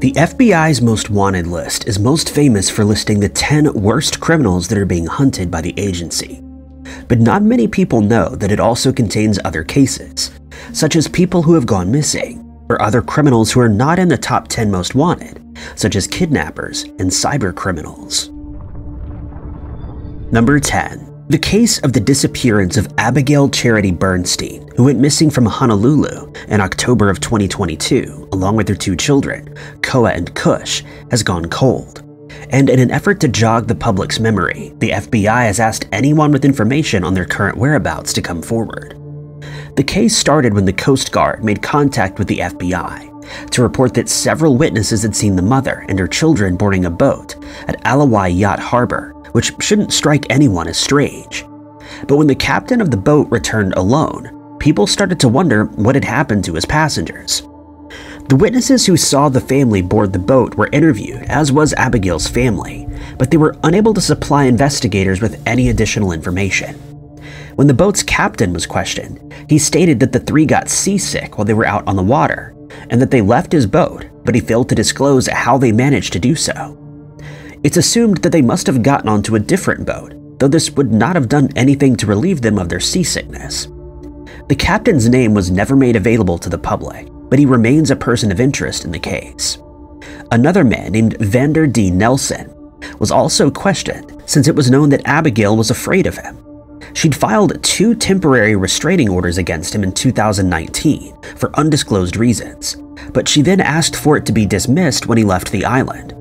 The FBI's most wanted list is most famous for listing the 10 worst criminals that are being hunted by the agency. But not many people know that it also contains other cases, such as people who have gone missing, or other criminals who are not in the top 10 most wanted, such as kidnappers and cyber criminals. Number 10. The case of the disappearance of Abigail Charity Bernstein, who went missing from Honolulu in October of 2022, along with her 2 children, Koa and Kush, has gone cold. And in an effort to jog the public's memory, the FBI has asked anyone with information on their current whereabouts to come forward. The case started when the Coast Guard made contact with the FBI to report that several witnesses had seen the mother and her children boarding a boat at Alawai Yacht Harbor, which shouldn't strike anyone as strange. But when the captain of the boat returned alone, people started to wonder what had happened to his passengers. The witnesses who saw the family board the boat were interviewed, as was Abigail's family, but they were unable to supply investigators with any additional information. When the boat's captain was questioned, he stated that the 3 got seasick while they were out on the water, and that they left his boat, but he failed to disclose how they managed to do so. It's assumed that they must have gotten onto a different boat, though this would not have done anything to relieve them of their seasickness. The captain's name was never made available to the public, but he remains a person of interest in the case. Another man named Vander D. Nelson was also questioned, since it was known that Abigail was afraid of him. She'd filed 2 temporary restraining orders against him in 2019 for undisclosed reasons, but she then asked for it to be dismissed when he left the island.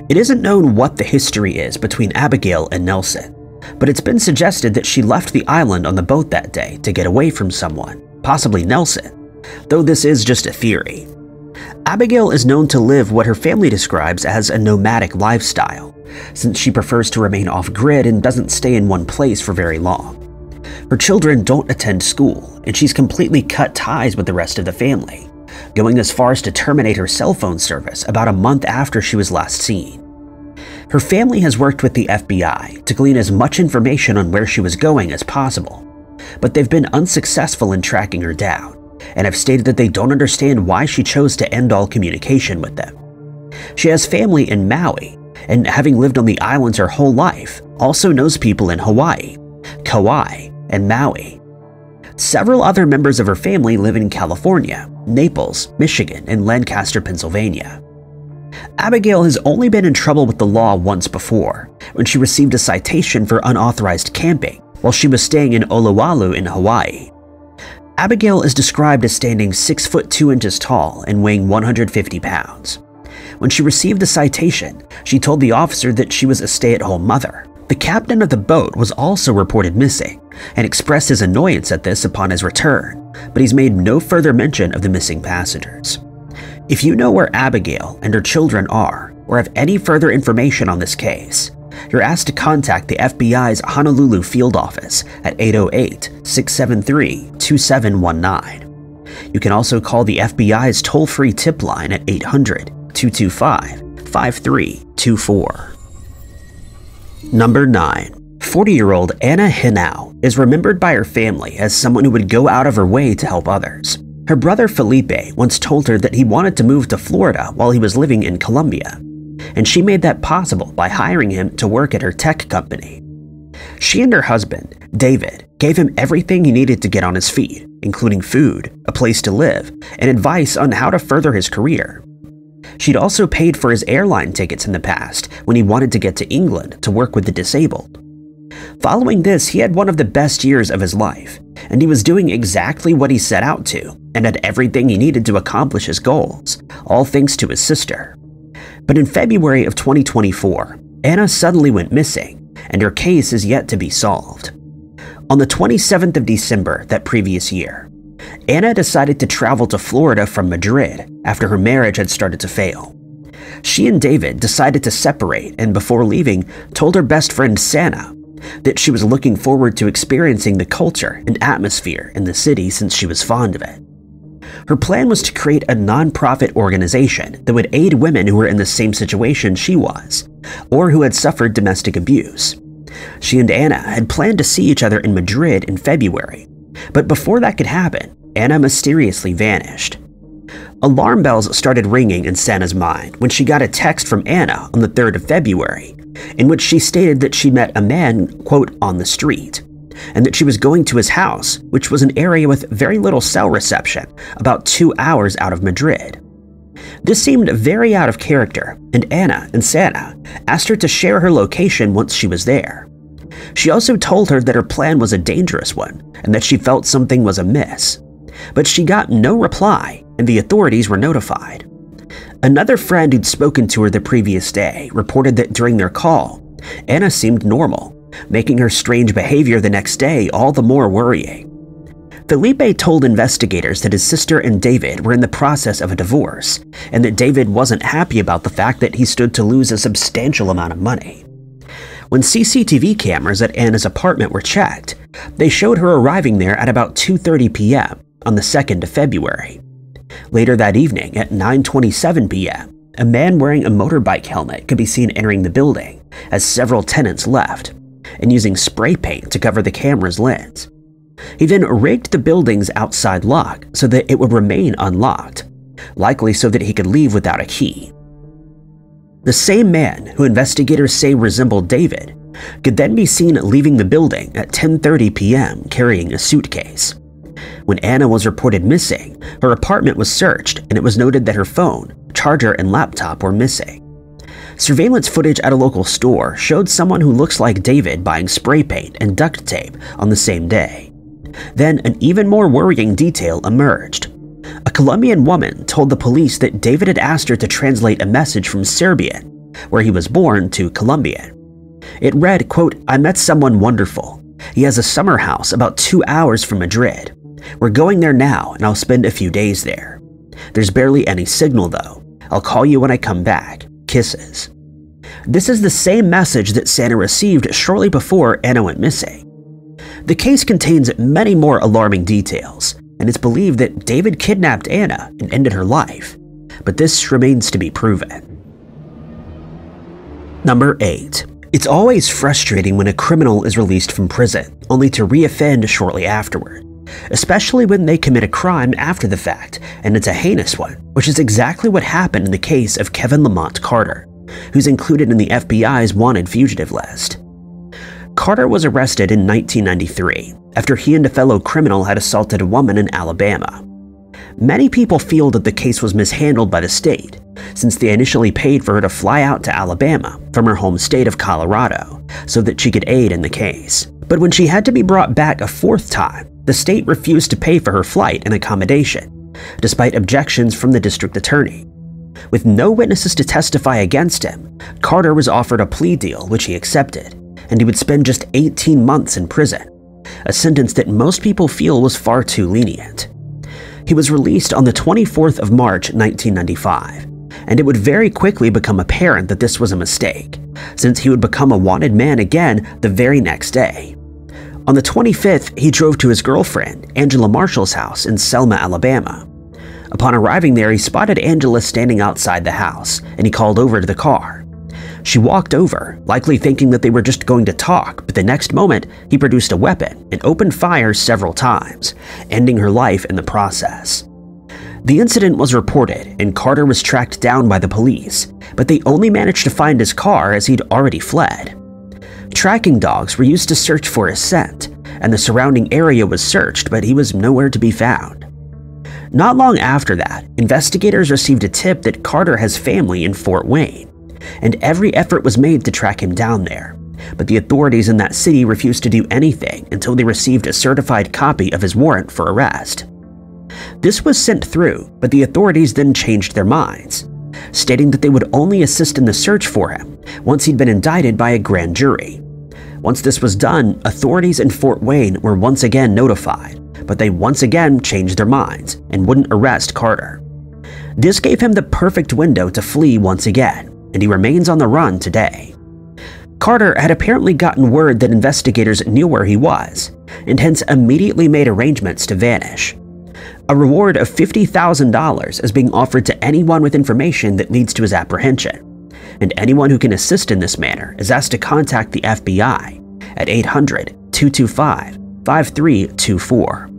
It isn't known what the history is between Abigail and Nelson, but it's been suggested that she left the island on the boat that day to get away from someone, possibly Nelson, though this is just a theory. Abigail is known to live what her family describes as a nomadic lifestyle, since she prefers to remain off-grid and doesn't stay in one place for very long. Her children don't attend school, and she's completely cut ties with the rest of the family, going as far as to terminate her cell phone service about a month after she was last seen. Her family has worked with the FBI to glean as much information on where she was going as possible, but they've been unsuccessful in tracking her down, and have stated that they don't understand why she chose to end all communication with them. She has family in Maui, and having lived on the islands her whole life, also knows people in Hawaii, Kauai, and Maui. Several other members of her family live in California, Naples, Michigan, and Lancaster, Pennsylvania. Abigail has only been in trouble with the law once before, when she received a citation for unauthorized camping while she was staying in Olowalu in Hawaii. Abigail is described as standing 6 foot 2 inches tall and weighing 150 pounds. When she received the citation, she told the officer that she was a stay-at-home mother. The captain of the boat was also reported missing and expressed his annoyance at this upon his return, but he's made no further mention of the missing passengers. If you know where Abigail and her children are, or have any further information on this case, you're asked to contact the FBI's Honolulu field office at 808-673-2719. You can also call the FBI's toll-free tip line at 800-225-5324. Number 9. 40-year-old Anna Hinow is remembered by her family as someone who would go out of her way to help others. Her brother Felipe once told her that he wanted to move to Florida while he was living in Colombia, and she made that possible by hiring him to work at her tech company. She and her husband, David, gave him everything he needed to get on his feet, including food, a place to live, and advice on how to further his career. She'd also paid for his airline tickets in the past when he wanted to get to England to work with the disabled. Following this, he had one of the best years of his life, and he was doing exactly what he set out to, and had everything he needed to accomplish his goals, all thanks to his sister. But in February of 2024, Anna suddenly went missing, and her case is yet to be solved. On the 27th of December that previous year, Anna decided to travel to Florida from Madrid after her marriage had started to fail. She and David decided to separate, and before leaving, told her best friend Sana that she was looking forward to experiencing the culture and atmosphere in the city since she was fond of it. Her plan was to create a non-profit organization that would aid women who were in the same situation she was, or who had suffered domestic abuse. She and Anna had planned to see each other in Madrid in February, but before that could happen, Anna mysteriously vanished. Alarm bells started ringing in Santa's mind when she got a text from Anna on the 3rd of February, in which she stated that she met a man, quote, on the street, and that she was going to his house, which was an area with very little cell reception, about 2 hours out of Madrid. This seemed very out of character, and Anna and Santa asked her to share her location once she was there. She also told her that her plan was a dangerous one and that she felt something was amiss. But she got no reply, and the authorities were notified. Another friend who'd spoken to her the previous day reported that during their call, Anna seemed normal, making her strange behavior the next day all the more worrying. Felipe told investigators that his sister and David were in the process of a divorce, and that David wasn't happy about the fact that he stood to lose a substantial amount of money. When CCTV cameras at Anna's apartment were checked, they showed her arriving there at about 2:30 p.m. on the 2nd of February. Later that evening at 9:27 p.m., a man wearing a motorbike helmet could be seen entering the building as several tenants left, and using spray paint to cover the camera's lens. He then rigged the building's outside lock so that it would remain unlocked, likely so that he could leave without a key. The same man, who investigators say resembled David, could then be seen leaving the building at 10:30 p.m. carrying a suitcase. When Anna was reported missing, her apartment was searched and it was noted that her phone, charger, and laptop were missing. Surveillance footage at a local store showed someone who looks like David buying spray paint and duct tape on the same day. Then an even more worrying detail emerged. A Colombian woman told the police that David had asked her to translate a message from Serbian, where he was born, to Colombian. It read, quote, "I met someone wonderful. He has a summer house about 2 hours from Madrid. We're going there now and I'll spend a few days there. There's barely any signal though. I'll call you when I come back. Kisses." This is the same message that Santa received shortly before Anna went missing. The case contains many more alarming details, and it's believed that David kidnapped Anna and ended her life, but this remains to be proven. Number 8. It's always frustrating when a criminal is released from prison, only to reoffend shortly afterward, especially when they commit a crime after the fact, and it's a heinous one, which is exactly what happened in the case of Kevin Lamont Carter, who's included in the FBI's wanted fugitive list. Carter was arrested in 1993 after he and a fellow criminal had assaulted a woman in Alabama. Many people feel that the case was mishandled by the state, since they initially paid for her to fly out to Alabama from her home state of Colorado so that she could aid in the case. But when she had to be brought back a 4th time, the state refused to pay for her flight and accommodation, despite objections from the district attorney. With no witnesses to testify against him, Carter was offered a plea deal which he accepted, and he would spend just 18 months in prison, a sentence that most people feel was far too lenient. He was released on the 24th of March 1995, and it would very quickly become apparent that this was a mistake, since he would become a wanted man again the very next day. On the 25th, he drove to his girlfriend, Angela Marshall's house in Selma, Alabama. Upon arriving there, he spotted Angela standing outside the house, and he called over to the car. She walked over, likely thinking that they were just going to talk, but the next moment, he produced a weapon and opened fire several times, ending her life in the process. The incident was reported, and Carter was tracked down by the police, but they only managed to find his car as he'd already fled. Tracking dogs were used to search for his scent, and the surrounding area was searched, but he was nowhere to be found. Not long after that, investigators received a tip that Carter has family in Fort Wayne, and every effort was made to track him down there, but the authorities in that city refused to do anything until they received a certified copy of his warrant for arrest. This was sent through, but the authorities then changed their minds, stating that they would only assist in the search for him once he'd been indicted by a grand jury. Once this was done, authorities in Fort Wayne were once again notified, but they once again changed their minds and wouldn't arrest Carter. This gave him the perfect window to flee once again, and he remains on the run today. Carter had apparently gotten word that investigators knew where he was, and hence immediately made arrangements to vanish. A reward of $50,000 is being offered to anyone with information that leads to his apprehension, and anyone who can assist in this manner is asked to contact the FBI at 800-225-5324.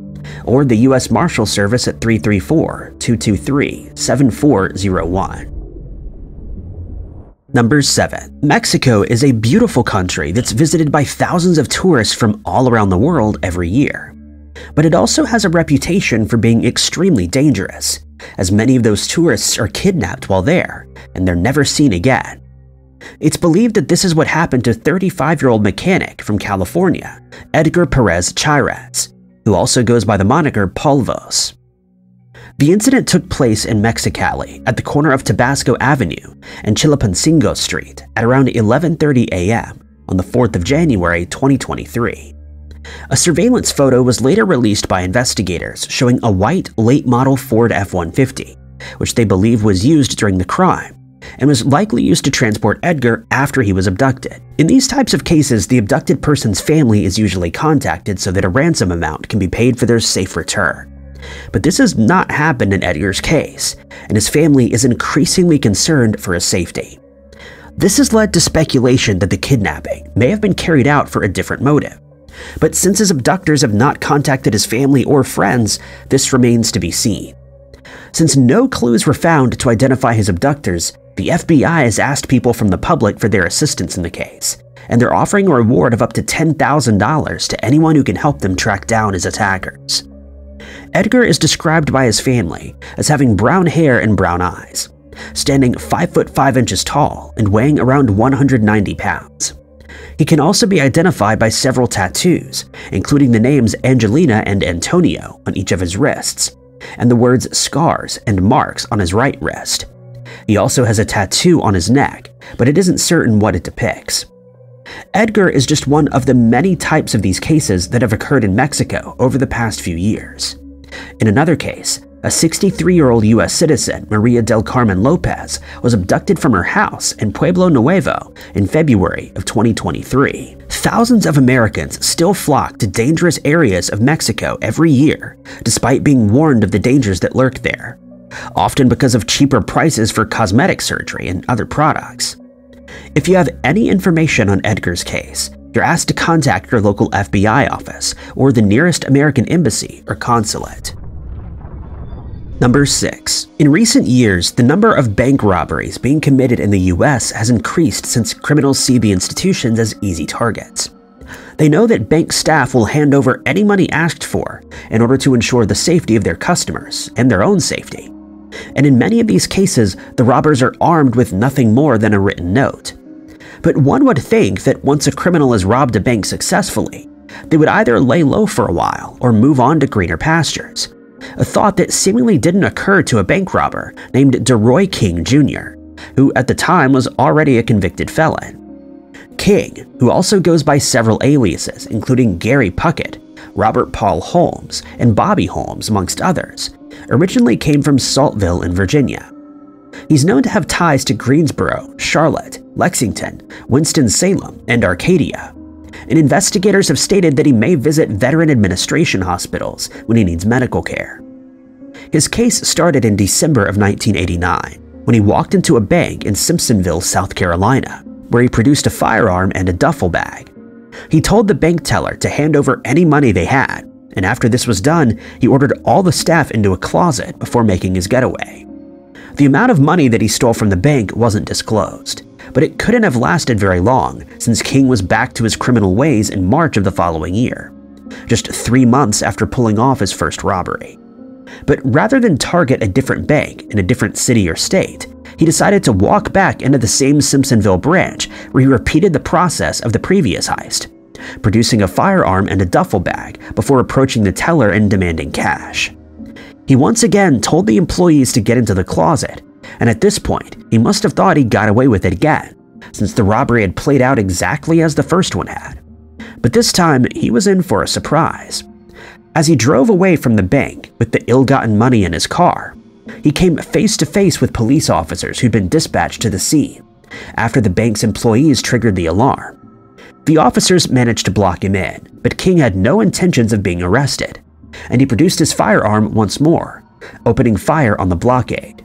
or the U.S. Marshal Service at 334-223-7401. Number 7. Mexico is a beautiful country that's visited by thousands of tourists from all around the world every year. But it also has a reputation for being extremely dangerous, as many of those tourists are kidnapped while there, and they're never seen again. It's believed that this is what happened to 35-year-old mechanic from California, Edgar Perez, who also goes by the moniker Polvos. The incident took place in Mexicali at the corner of Tabasco Avenue and Chilpancingo Street at around 11:30 a.m. on the 4th of January 2023. A surveillance photo was later released by investigators showing a white late-model Ford F-150, which they believe was used during the crime, and was likely used to transport Edgar after he was abducted. In these types of cases, the abducted person's family is usually contacted so that a ransom amount can be paid for their safe return. But this has not happened in Edgar's case, and his family is increasingly concerned for his safety. This has led to speculation that the kidnapping may have been carried out for a different motive. But since his abductors have not contacted his family or friends, this remains to be seen. Since no clues were found to identify his abductors, the FBI has asked people from the public for their assistance in the case, and they're offering a reward of up to $10,000 to anyone who can help them track down his attackers. Edgar is described by his family as having brown hair and brown eyes, standing 5 foot 5 inches tall and weighing around 190 pounds. He can also be identified by several tattoos, including the names Angelina and Antonio on each of his wrists, and the words scars and marks on his right wrist. He also has a tattoo on his neck, but it isn't certain what it depicts. Edgar is just one of the many types of these cases that have occurred in Mexico over the past few years. In another case, a 63-year-old U.S. citizen, Maria del Carmen Lopez, was abducted from her house in Pueblo Nuevo in February of 2023. Thousands of Americans still flock to dangerous areas of Mexico every year, despite being warned of the dangers that lurk there, often because of cheaper prices for cosmetic surgery and other products. If you have any information on Edgar's case, you're asked to contact your local FBI office or the nearest American embassy or consulate. Number 6. In recent years, the number of bank robberies being committed in the US has increased since criminals see the institutions as easy targets. They know that bank staff will hand over any money asked for in order to ensure the safety of their customers and their own safety. And in many of these cases, the robbers are armed with nothing more than a written note. But one would think that once a criminal has robbed a bank successfully, they would either lay low for a while or move on to greener pastures, a thought that seemingly didn't occur to a bank robber named Deroy King Jr., who at the time was already a convicted felon. King, who also goes by several aliases including Gary Puckett, Robert Paul Holmes, and Bobby Holmes amongst others, originally came from Saltville in Virginia. He's known to have ties to Greensboro, Charlotte, Lexington, Winston-Salem, and Arcadia, and investigators have stated that he may visit Veteran Administration hospitals when he needs medical care. His case started in December of 1989, when he walked into a bank in Simpsonville, South Carolina, where he produced a firearm and a duffel bag. He told the bank teller to hand over any money they had, and after this was done, he ordered all the staff into a closet before making his getaway. The amount of money that he stole from the bank wasn't disclosed, but it couldn't have lasted very long since King was back to his criminal ways in March of the following year, just 3 months after pulling off his first robbery. But rather than target a different bank in a different city or state, he decided to walk back into the same Simpsonville branch where he repeated the process of the previous heist, producing a firearm and a duffel bag before approaching the teller and demanding cash. He once again told the employees to get into the closet, and at this point, he must have thought he got away with it again, since the robbery had played out exactly as the first one had. But this time, he was in for a surprise. As he drove away from the bank with the ill-gotten money in his car, he came face to face with police officers who'd been dispatched to the scene after the bank's employees triggered the alarm. The officers managed to block him in, but King had no intentions of being arrested, and he produced his firearm once more, opening fire on the blockade.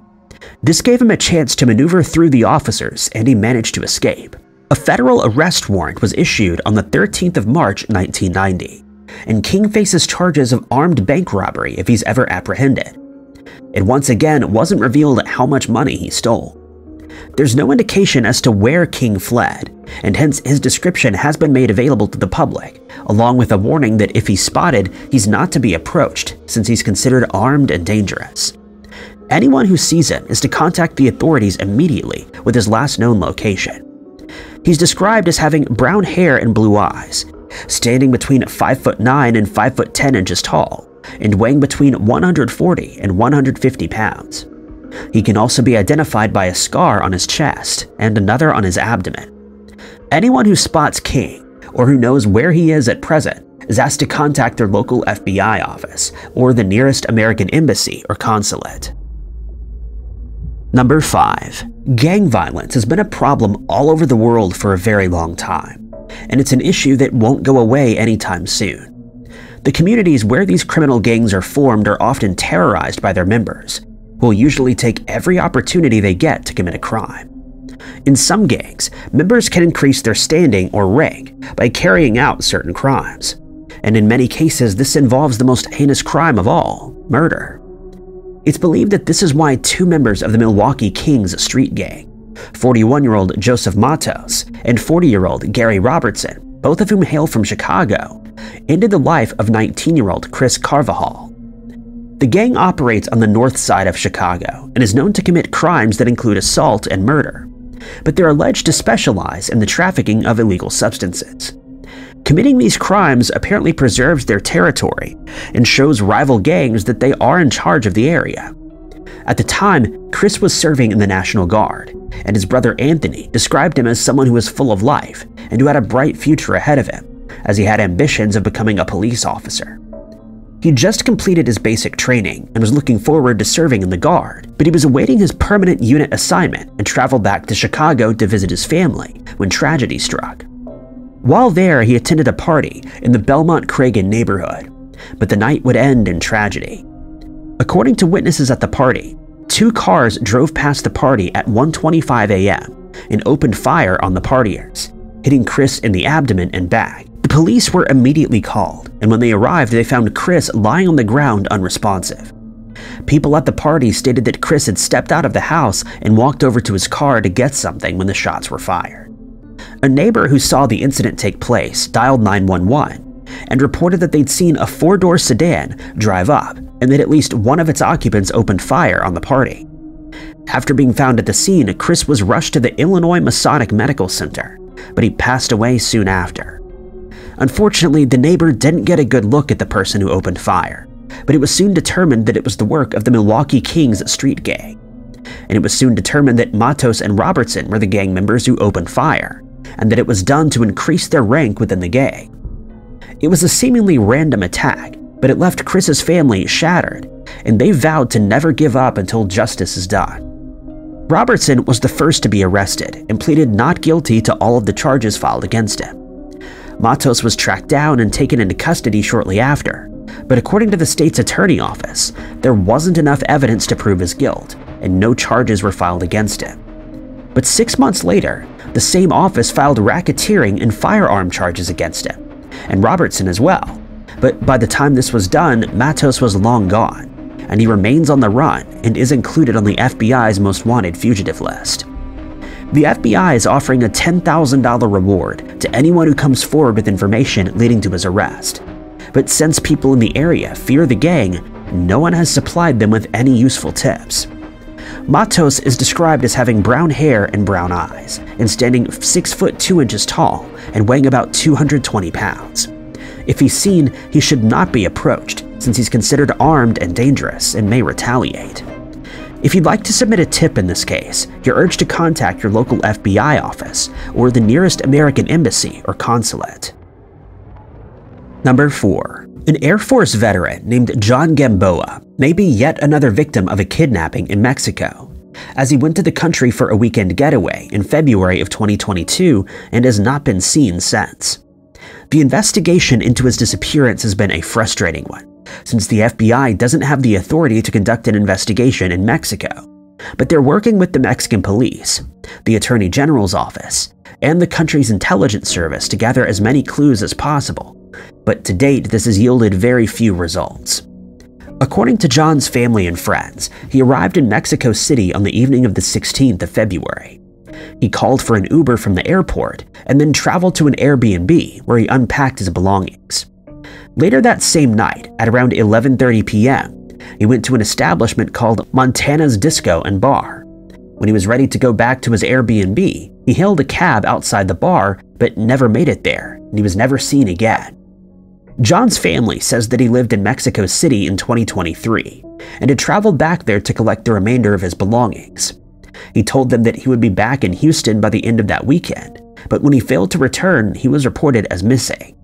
This gave him a chance to maneuver through the officers, and he managed to escape. A federal arrest warrant was issued on the 13th of March 1990, and King faces charges of armed bank robbery if he's ever apprehended. It once again wasn't revealed how much money he stole. There's no indication as to where King fled, and hence his description has been made available to the public, along with a warning that if he's spotted, he's not to be approached since he's considered armed and dangerous. Anyone who sees him is to contact the authorities immediately with his last known location. He's described as having brown hair and blue eyes, standing between 5'9" and 5'10" inches tall, and weighing between 140 and 150 pounds. He can also be identified by a scar on his chest and another on his abdomen. Anyone who spots King, or who knows where he is at present, is asked to contact their local FBI office or the nearest American embassy or consulate. Number 5. Gang violence has been a problem all over the world for a very long time, and it's an issue that won't go away anytime soon. The communities where these criminal gangs are formed are often terrorized by their members, who will usually take every opportunity they get to commit a crime. In some gangs, members can increase their standing or rank by carrying out certain crimes, and in many cases this involves the most heinous crime of all, murder. It's believed that this is why 2 members of the Milwaukee Kings street gang, 41-year-old Joseph Matos and 40-year-old Gary Robertson, both of whom hail from Chicago, ended the life of 19-year-old Chris Carvajal. The gang operates on the north side of Chicago and is known to commit crimes that include assault and murder, but they're alleged to specialize in the trafficking of illegal substances. Committing these crimes apparently preserves their territory and shows rival gangs that they are in charge of the area. At the time, Chris was serving in the National Guard, and his brother Anthony described him as someone who was full of life and who had a bright future ahead of him, as he had ambitions of becoming a police officer. He just completed his basic training and was looking forward to serving in the Guard, but he was awaiting his permanent unit assignment and traveled back to Chicago to visit his family when tragedy struck. While there, he attended a party in the Belmont-Cragen neighborhood, but the night would end in tragedy. According to witnesses at the party, 2 cars drove past the party at 1:25 a.m. and opened fire on the partiers, hitting Chris in the abdomen and back. The police were immediately called, and when they arrived, they found Chris lying on the ground unresponsive. People at the party stated that Chris had stepped out of the house and walked over to his car to get something when the shots were fired. A neighbor who saw the incident take place dialed 911 and reported that they'd seen a 4-door sedan drive up and that at least one of its occupants opened fire on the party. After being found at the scene, Chris was rushed to the Illinois Masonic Medical Center, but he passed away soon after. Unfortunately, the neighbor didn't get a good look at the person who opened fire, but it was soon determined that it was the work of the Milwaukee Kings street gang. And it was soon determined that Matos and Robertson were the gang members who opened fire, and that it was done to increase their rank within the gang. It was a seemingly random attack, but it left Chris's family shattered, and they vowed to never give up until justice is done. Robertson was the first to be arrested and pleaded not guilty to all of the charges filed against him. Matos was tracked down and taken into custody shortly after, but according to the state's attorney office, there wasn't enough evidence to prove his guilt, and no charges were filed against him. But 6 months later, the same office filed racketeering and firearm charges against him, and Robertson as well. But by the time this was done, Matos was long gone, and he remains on the run and is included on the FBI's most wanted fugitive list. The FBI is offering a $10,000 reward to anyone who comes forward with information leading to his arrest. But since people in the area fear the gang, no one has supplied them with any useful tips. Matos is described as having brown hair and brown eyes, and standing 6'2" inches tall and weighing about 220 pounds. If he's seen, he should not be approached, since he's considered armed and dangerous and may retaliate. If you'd like to submit a tip in this case, you're urged to contact your local FBI office or the nearest American embassy or consulate. Number 4. An Air Force veteran named John Gamboa may be yet another victim of a kidnapping in Mexico, as he went to the country for a weekend getaway in February of 2022 and has not been seen since. The investigation into his disappearance has been a frustrating one, since the FBI doesn't have the authority to conduct an investigation in Mexico, but they're working with the Mexican police, the Attorney General's office, and the country's intelligence service to gather as many clues as possible, but to date this has yielded very few results. According to John's family and friends, he arrived in Mexico City on the evening of the 16th of February. He called for an Uber from the airport and then traveled to an Airbnb where he unpacked his belongings. Later that same night, at around 11:30 p.m., he went to an establishment called Montana's Disco and Bar. When he was ready to go back to his Airbnb, he hailed a cab outside the bar but never made it there, and he was never seen again. John's family says that he lived in Mexico City in 2023 and had traveled back there to collect the remainder of his belongings. He told them that he would be back in Houston by the end of that weekend, but when he failed to return, he was reported as missing.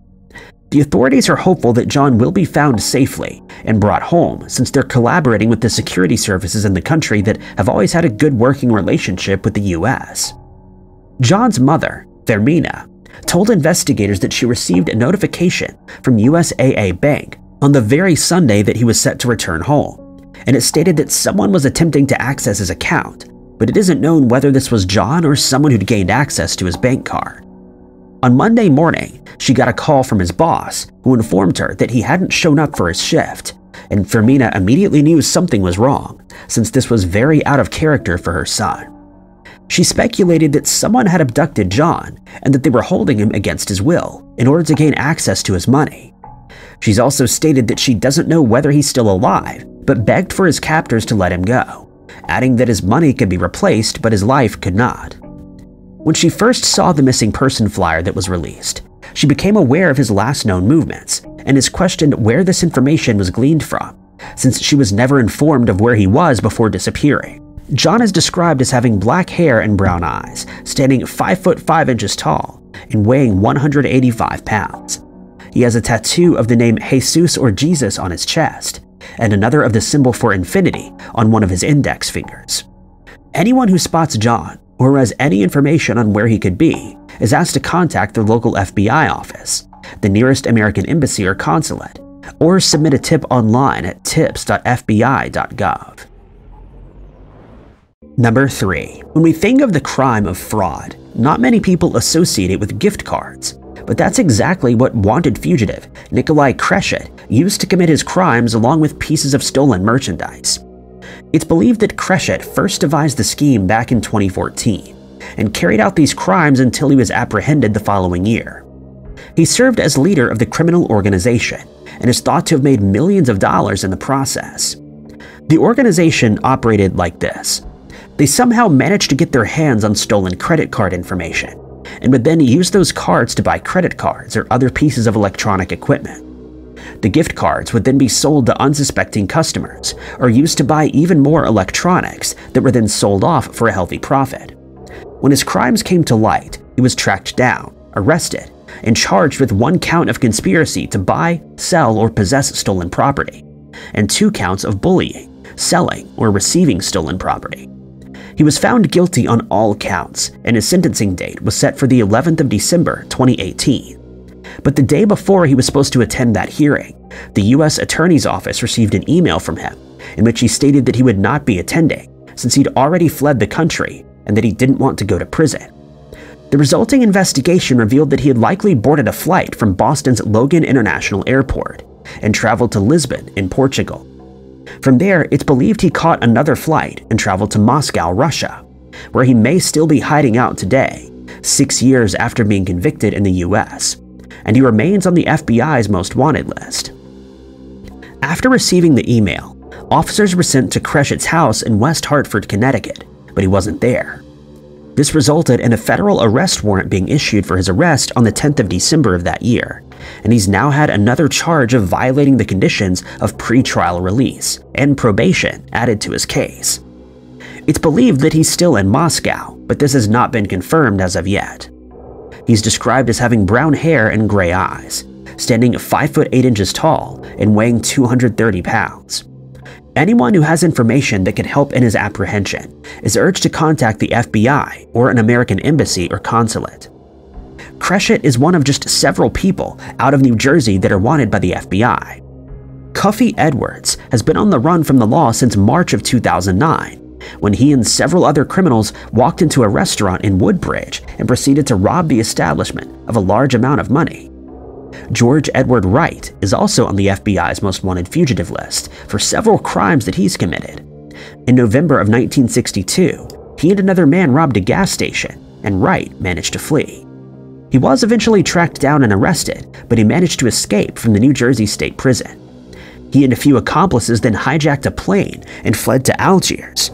The authorities are hopeful that John will be found safely and brought home, since they're collaborating with the security services in the country that have always had a good working relationship with the US. John's mother, Fermina, told investigators that she received a notification from USAA Bank on the very Sunday that he was set to return home, and it stated that someone was attempting to access his account, but it isn't known whether this was John or someone who'd gained access to his bank card. On Monday morning, she got a call from his boss, who informed her that he hadn't shown up for his shift, and Fermina immediately knew something was wrong, since this was very out of character for her son. She speculated that someone had abducted John and that they were holding him against his will in order to gain access to his money. She's also stated that she doesn't know whether he's still alive, but begged for his captors to let him go, adding that his money could be replaced but his life could not. When she first saw the missing person flyer that was released, she became aware of his last known movements and is questioned where this information was gleaned from, since she was never informed of where he was before disappearing. John is described as having black hair and brown eyes, standing 5 foot 5 inches tall, and weighing 185 pounds. He has a tattoo of the name Jesus or Jesus on his chest, and another of the symbol for infinity on one of his index fingers. Anyone who spots John, or has any information on where he could be, is asked to contact their local FBI office, the nearest American embassy or consulate, or submit a tip online at tips.fbi.gov. Number 3. When we think of the crime of fraud, not many people associate it with gift cards, but that's exactly what wanted fugitive Nikolai Cresit used to commit his crimes, along with pieces of stolen merchandise. It's believed that Cresit first devised the scheme back in 2014 and carried out these crimes until he was apprehended the following year. He served as leader of the criminal organization and is thought to have made millions of dollars in the process. The organization operated like this. They somehow managed to get their hands on stolen credit card information and would then use those cards to buy credit cards or other pieces of electronic equipment. The gift cards would then be sold to unsuspecting customers or used to buy even more electronics that were then sold off for a healthy profit. When his crimes came to light, he was tracked down, arrested, and charged with 1 count of conspiracy to buy, sell, or possess stolen property, and 2 counts of bullying, selling, or receiving stolen property. He was found guilty on all counts, and his sentencing date was set for the 11th of December 2018. But the day before he was supposed to attend that hearing, the U.S. Attorney's Office received an email from him in which he stated that he would not be attending since he'd already fled the country and that he didn't want to go to prison. The resulting investigation revealed that he had likely boarded a flight from Boston's Logan International Airport and traveled to Lisbon in Portugal. From there, it's believed he caught another flight and traveled to Moscow, Russia, where he may still be hiding out today, 6 years after being convicted in the U.S., and he remains on the FBI's most wanted list. After receiving the email, officers were sent to Cresit's house in West Hartford, Connecticut, but he wasn't there. This resulted in a federal arrest warrant being issued for his arrest on the 10th of December of that year, and he's now had another charge of violating the conditions of pretrial release and probation added to his case. It's believed that he's still in Moscow, but this has not been confirmed as of yet. He's described as having brown hair and gray eyes, standing 5 foot 8 inches tall and weighing 230 pounds. Anyone who has information that could help in his apprehension is urged to contact the FBI or an American embassy or consulate. Cresit is one of just several people out of New Jersey that are wanted by the FBI. Cuffy Edwards has been on the run from the law since March of 2009, when he and several other criminals walked into a restaurant in Woodbridge and proceeded to rob the establishment of a large amount of money. George Edward Wright is also on the FBI's most wanted fugitive list for several crimes that he's committed. In November of 1962, he and another man robbed a gas station, and Wright managed to flee. He was eventually tracked down and arrested, but he managed to escape from the New Jersey State Prison. He and a few accomplices then hijacked a plane and fled to Algiers.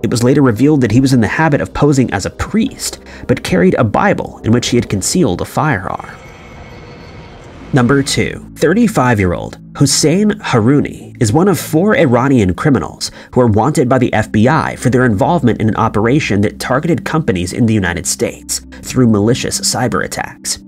It was later revealed that he was in the habit of posing as a priest, but carried a Bible in which he had concealed a firearm. Number 2. 35-year-old Hussein Haroun is one of 4 Iranian criminals who are wanted by the FBI for their involvement in an operation that targeted companies in the United States through malicious cyber attacks.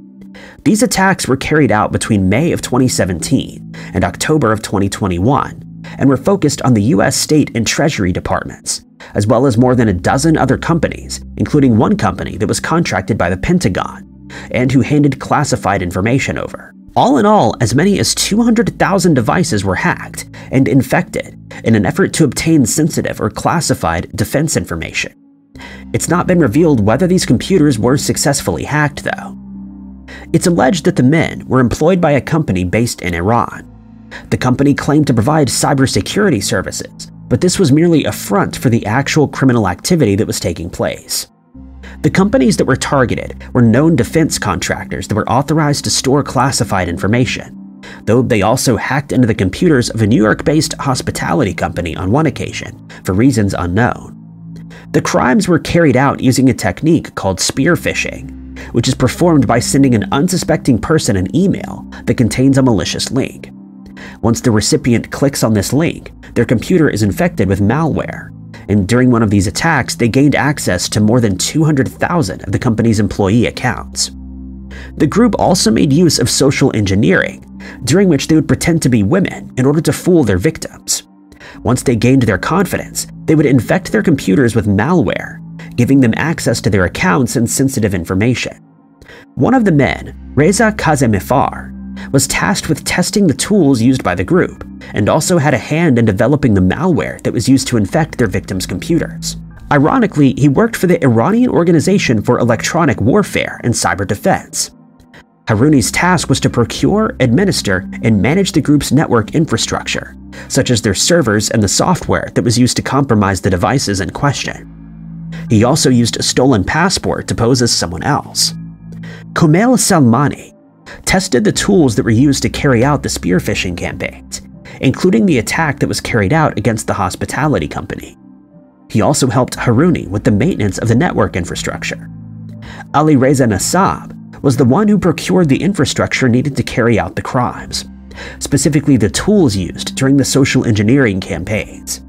These attacks were carried out between May of 2017 and October of 2021 and were focused on the U.S. State and Treasury departments, as well as more than a dozen other companies, including one company that was contracted by the Pentagon and who handed classified information over. All in all, as many as 200,000 devices were hacked and infected in an effort to obtain sensitive or classified defense information. It's not been revealed whether these computers were successfully hacked, though. It's alleged that the men were employed by a company based in Iran. The company claimed to provide cybersecurity services, but this was merely a front for the actual criminal activity that was taking place. The companies that were targeted were known defense contractors that were authorized to store classified information, though they also hacked into the computers of a New York-based hospitality company on one occasion, for reasons unknown. The crimes were carried out using a technique called spear phishing, which is performed by sending an unsuspecting person an email that contains a malicious link. Once the recipient clicks on this link, their computer is infected with malware, and during one of these attacks, they gained access to more than 200,000 of the company's employee accounts. The group also made use of social engineering, during which they would pretend to be women in order to fool their victims. Once they gained their confidence, they would infect their computers with malware, giving them access to their accounts and sensitive information. One of the men, Reza Kazemifar, was tasked with testing the tools used by the group, and also had a hand in developing the malware that was used to infect their victims' computers. Ironically, he worked for the Iranian Organization for Electronic Warfare and Cyber Defense. Haroun's task was to procure, administer, and manage the group's network infrastructure, such as their servers and the software that was used to compromise the devices in question. He also used a stolen passport to pose as someone else. Komel Salmani tested the tools that were used to carry out the spear phishing campaigns, including the attack that was carried out against the hospitality company. He also helped Haroun with the maintenance of the network infrastructure. Ali Reza Nassab was the one who procured the infrastructure needed to carry out the crimes, specifically the tools used during the social engineering campaigns.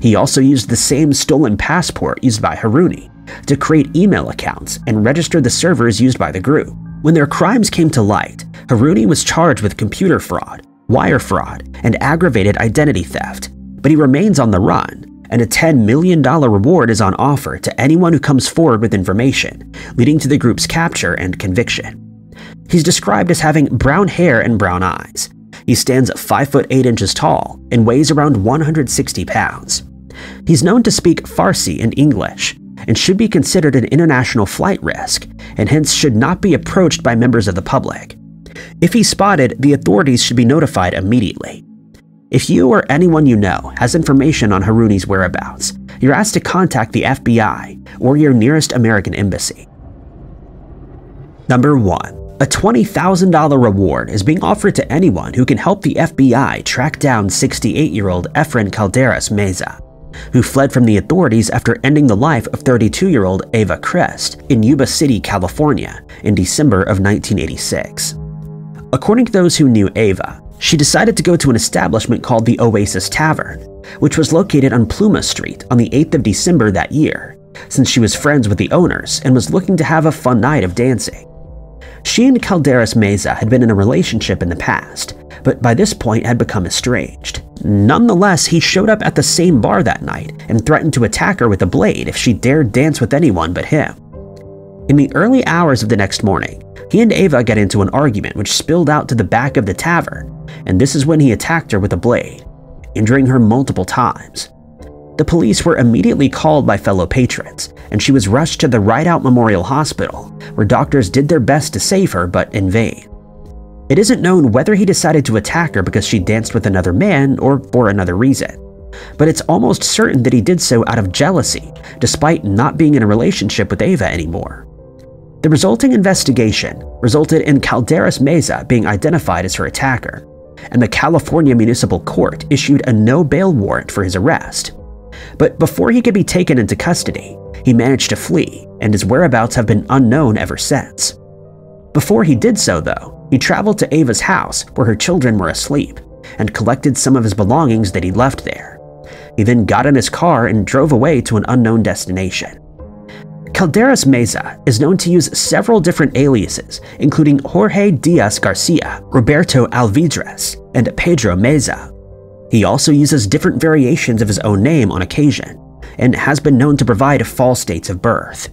He also used the same stolen passport used by Haroun to create email accounts and register the servers used by the group. When their crimes came to light, Haroun was charged with computer fraud, wire fraud, and aggravated identity theft, but he remains on the run, and a $10 million reward is on offer to anyone who comes forward with information, leading to the group's capture and conviction. He's described as having brown hair and brown eyes. He stands 5 foot 8 inches tall and weighs around 160 pounds. He's known to speak Farsi and English, and should be considered an international flight risk, and hence should not be approached by members of the public. If he's spotted, the authorities should be notified immediately. If you or anyone you know has information on Haroun's whereabouts, you're asked to contact the FBI or your nearest American embassy. Number 1. A $20,000 reward is being offered to anyone who can help the FBI track down 68-year-old Efren Calderas Meza, who fled from the authorities after ending the life of 32-year-old Eva Crest in Yuba City, California in December of 1986. According to those who knew Eva, she decided to go to an establishment called the Oasis Tavern, which was located on Pluma Street on the 8th of December that year, since she was friends with the owners and was looking to have a fun night of dancing. She and Calderas Meza had been in a relationship in the past, but by this point had become estranged. Nonetheless, he showed up at the same bar that night and threatened to attack her with a blade if she dared dance with anyone but him. In the early hours of the next morning, he and Eva got into an argument which spilled out to the back of the tavern, and this is when he attacked her with a blade, injuring her multiple times. The police were immediately called by fellow patrons, and she was rushed to the Rideout Memorial Hospital, where doctors did their best to save her, but in vain. It isn't known whether he decided to attack her because she danced with another man or for another reason, but it's almost certain that he did so out of jealousy, despite not being in a relationship with Ava anymore. The resulting investigation resulted in Calderas Meza being identified as her attacker, and the California Municipal Court issued a no-bail warrant for his arrest. But before he could be taken into custody, he managed to flee, and his whereabouts have been unknown ever since. Before he did so, though, he traveled to Ava's house where her children were asleep and collected some of his belongings that he left there. He then got in his car and drove away to an unknown destination. Calderas Meza is known to use several different aliases, including Jorge Diaz Garcia, Roberto Alvidrez, and Pedro Meza. He also uses different variations of his own name on occasion, and has been known to provide false dates of birth.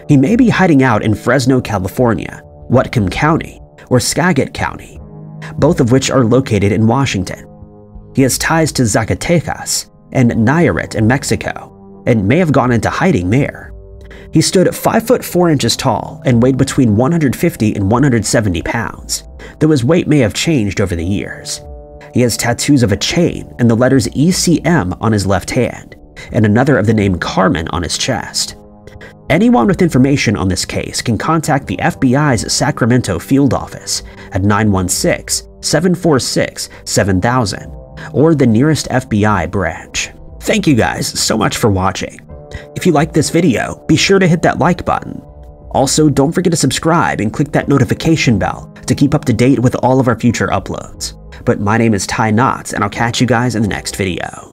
He may be hiding out in Fresno, California, Whatcom County, or Skagit County, both of which are located in Washington. He has ties to Zacatecas and Nayarit in Mexico, and may have gone into hiding there. He stood 5 foot 4 inches tall and weighed between 150 and 170 pounds, though his weight may have changed over the years. He has tattoos of a chain and the letters ECM on his left hand, and another of the name Carmen on his chest. Anyone with information on this case can contact the FBI's Sacramento field office at 916-746-7000 or the nearest FBI branch. Thank you guys so much for watching. If you liked this video, be sure to hit that like button. Also, don't forget to subscribe and click that notification bell to keep up to date with all of our future uploads. But my name is Ty Knotts, and I'll catch you guys in the next video.